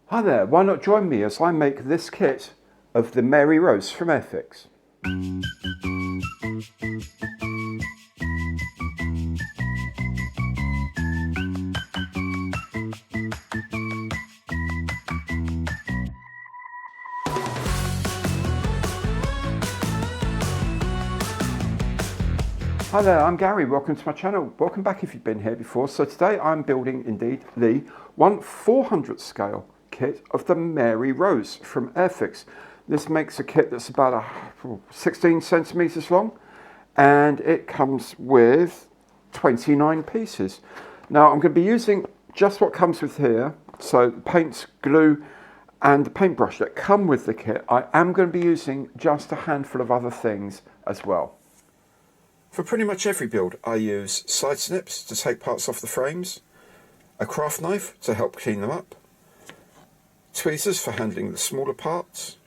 Hi there, why not join me as I make this kit of the Mary Rose from Airfix. Hi there, I'm Gary, welcome to my channel. Welcome back if you've been here before. So today I'm building indeed the 1/400th scale kit of the Mary Rose from Airfix. This makes a kit that's about 16 centimeters long and it comes with 29 pieces. Now I'm going to be using just what comes with here, so the paints, glue and the paintbrush that come with the kit. I am going to be using just a handful of other things as well. For pretty much every build I use side snips to take parts off the frames, a craft knife to help clean them up, tweezers for handling the smaller parts,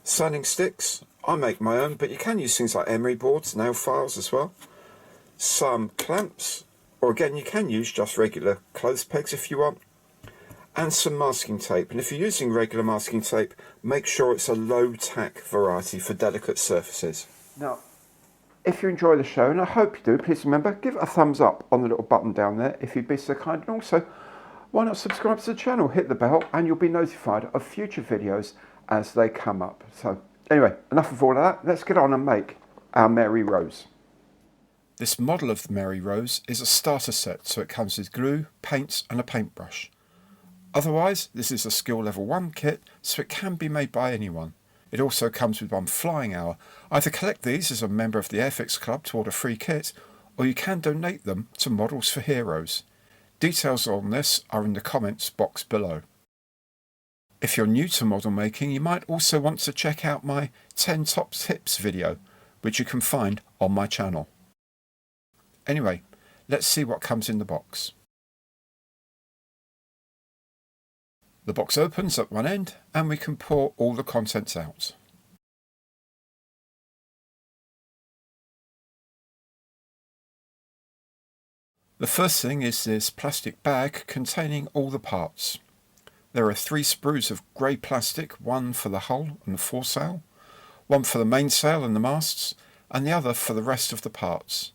sanding sticks. I make my own, but you can use things like emery boards, nail files as well, some clamps, or again you can use just regular clothes pegs if you want, and some masking tape. And if you're using regular masking tape, make sure it's a low tack variety for delicate surfaces. Now, if you enjoy the show, and I hope you do, please remember, give it a thumbs up on the little button down there if you'd be so kind. And also, why not subscribe to the channel, hit the bell, and you'll be notified of future videos as they come up. So anyway, enough of all of that. Let's get on and make our Mary Rose. This model of the Mary Rose is a starter set, so it comes with glue, paints and a paintbrush. Otherwise, this is a skill level 1 kit, so it can be made by anyone. It also comes with one flying hour. Either collect these as a member of the Airfix Club toward a free kit, or you can donate them to Models for Heroes. Details on this are in the comments box below. If you're new to model making, you might also want to check out my 10 top tips video, which you can find on my channel. Anyway, let's see what comes in the box. The box opens at one end and we can pour all the contents out. The first thing is this plastic bag containing all the parts. There are 3 sprues of grey plastic, one for the hull and foresail, one for the mainsail and the masts, and the other for the rest of the parts.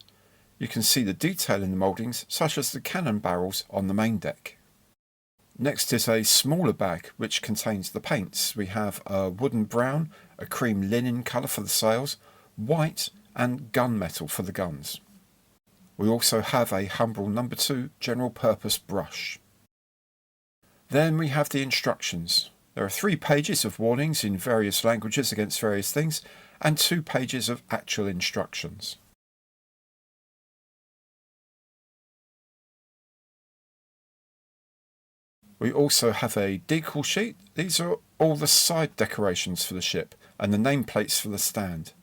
You can see the detail in the mouldings, such as the cannon barrels on the main deck. Next is a smaller bag which contains the paints. We have a wooden brown, a cream linen colour for the sails, white and gunmetal for the guns. We also have a Humbrol No. 2 general purpose brush. Then we have the instructions. There are 3 pages of warnings in various languages against various things and 2 pages of actual instructions. We also have a decal sheet. These are all the side decorations for the ship and the nameplates for the stand.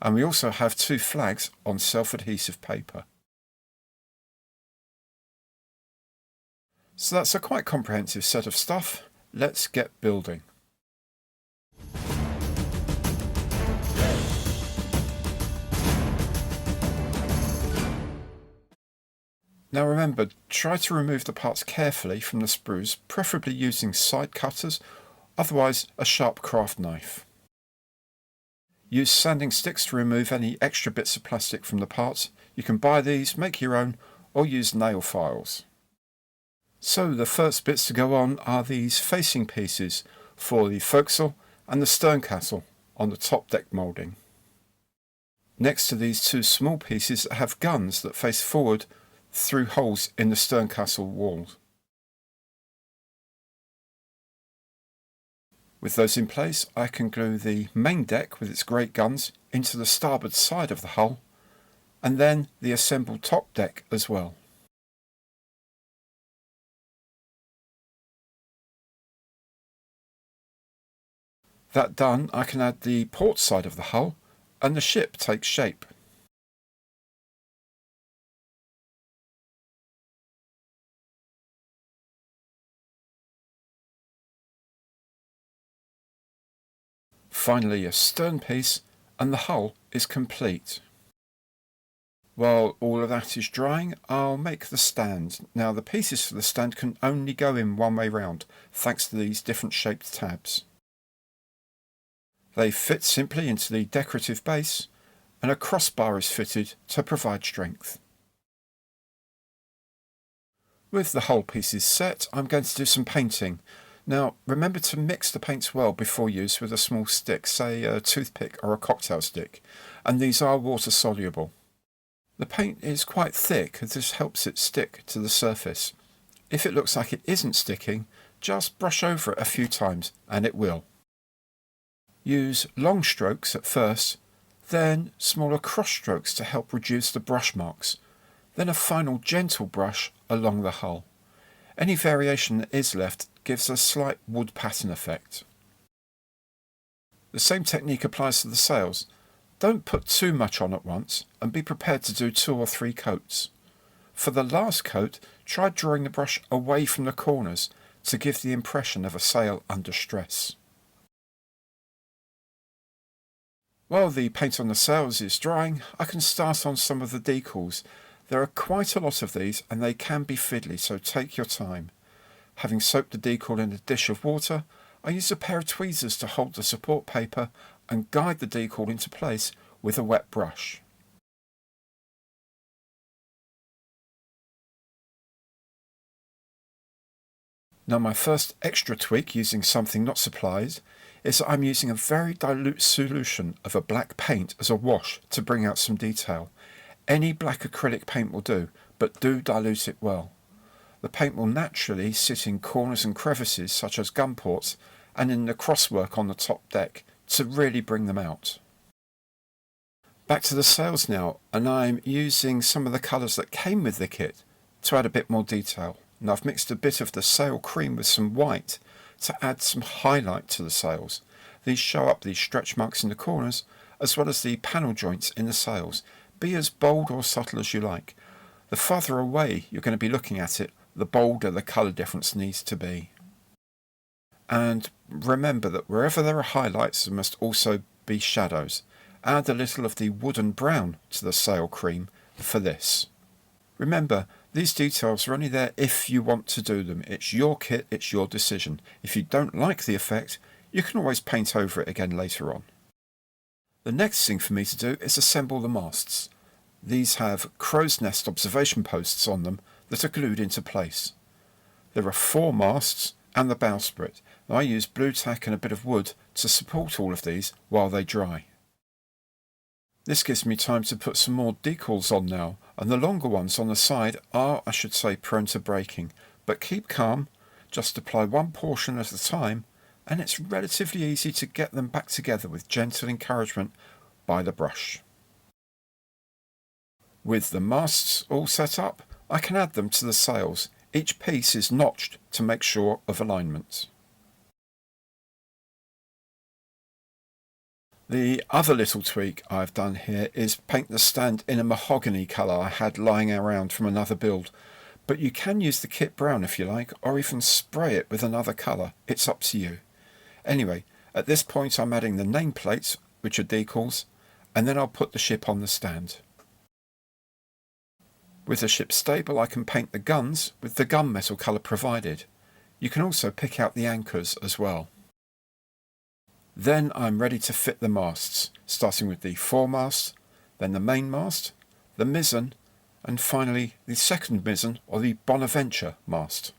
And we also have 2 flags on self-adhesive paper. So that's a quite comprehensive set of stuff. Let's get building. Now remember, try to remove the parts carefully from the sprues, preferably using side cutters, otherwise a sharp craft knife. Use sanding sticks to remove any extra bits of plastic from the parts. You can buy these, make your own, or use nail files. So the first bits to go on are these facing pieces for the forecastle and the stern castle on the top deck moulding. Next to these 2 small pieces that have guns that face forward through holes in the stern castle walls. With those in place, I can glue the main deck with its great guns into the starboard side of the hull, and then the assembled top deck as well. That done, I can add the port side of the hull, and the ship takes shape. Finally a stern piece and the hull is complete. While all of that is drying, I'll make the stand. Now the pieces for the stand can only go in one way round, thanks to these different shaped tabs. They fit simply into the decorative base, and a crossbar is fitted to provide strength. With the whole pieces set, I'm going to do some painting. Now remember to mix the paints well before use with a small stick, say a toothpick or a cocktail stick, and these are water soluble. The paint is quite thick, as this helps it stick to the surface. If it looks like it isn't sticking, just brush over it a few times and it will. Use long strokes at first, then smaller cross strokes to help reduce the brush marks, then a final gentle brush along the hull. Any variation that is left gives a slight wood pattern effect. The same technique applies to the sails. Don't put too much on at once and be prepared to do 2 or 3 coats. For the last coat, try drawing the brush away from the corners to give the impression of a sail under stress. While the paint on the sails is drying, I can start on some of the decals. There are quite a lot of these and they can be fiddly, so take your time. Having soaked the decal in a dish of water, I use a pair of tweezers to hold the support paper and guide the decal into place with a wet brush. Now my first extra tweak using something not supplied is that I'm using a very dilute solution of a black paint as a wash to bring out some detail. Any black acrylic paint will do, but do dilute it well. The paint will naturally sit in corners and crevices such as gun ports and in the crosswork on the top deck to really bring them out. Back to the sails now, and I'm using some of the colours that came with the kit to add a bit more detail. And I've mixed a bit of the sail cream with some white to add some highlight to the sails. These show up the stretch marks in the corners as well as the panel joints in the sails. Be as bold or subtle as you like. The farther away you're going to be looking at it, the bolder the colour difference needs to be. And remember that wherever there are highlights there must also be shadows. Add a little of the wooden brown to the sail cream for this. Remember, these details are only there if you want to do them. It's your kit, it's your decision. If you don't like the effect, you can always paint over it again later on. The next thing for me to do is assemble the masts. These have crow's nest observation posts on them that are glued into place. There are 4 masts and the bowsprit. I use blue tack and a bit of wood to support all of these while they dry. This gives me time to put some more decals on now, and the longer ones on the side are, I should say, prone to breaking, but keep calm, just apply one portion at a time, and it's relatively easy to get them back together with gentle encouragement by the brush. With the masts all set up, I can add them to the sails. Each piece is notched to make sure of alignment. The other little tweak I've done here is paint the stand in a mahogany colour I had lying around from another build, but you can use the kit brown if you like, or even spray it with another colour, it's up to you. Anyway, at this point I'm adding the nameplates, which are decals, and then I'll put the ship on the stand. With the ship stable I can paint the guns with the gunmetal colour provided. You can also pick out the anchors as well. Then I'm ready to fit the masts, starting with the foremast, then the mainmast, the mizzen, and finally the second mizzen or the Bonaventure mast.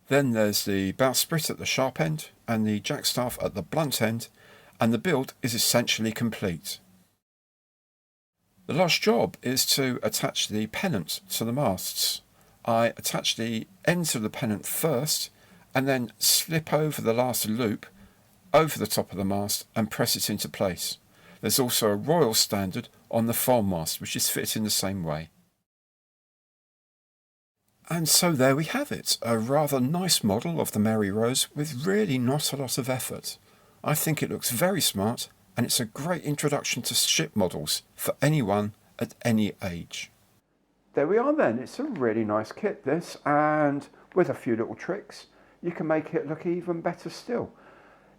Then there's the bowsprit at the sharp end and the jackstaff at the blunt end, and the build is essentially complete. The last job is to attach the pennant to the masts. I attach the ends of the pennant first, and then slip over the last loop over the top of the mast and press it into place. There's also a royal standard on the foremast which is fitted in the same way. And so there we have it, a rather nice model of the Mary Rose with really not a lot of effort. I think it looks very smart and it's a great introduction to ship models for anyone at any age. There we are then, it's a really nice kit this, and with a few little tricks you can make it look even better still.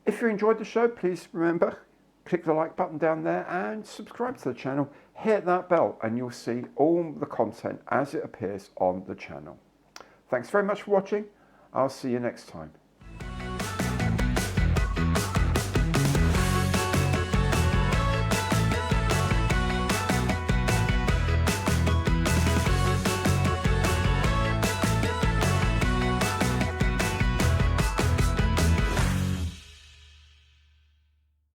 If you enjoyed the show, please remember, click the like button down there and subscribe to the channel. Hit that bell and you'll see all the content as it appears on the channel. Thanks very much for watching. I'll see you next time.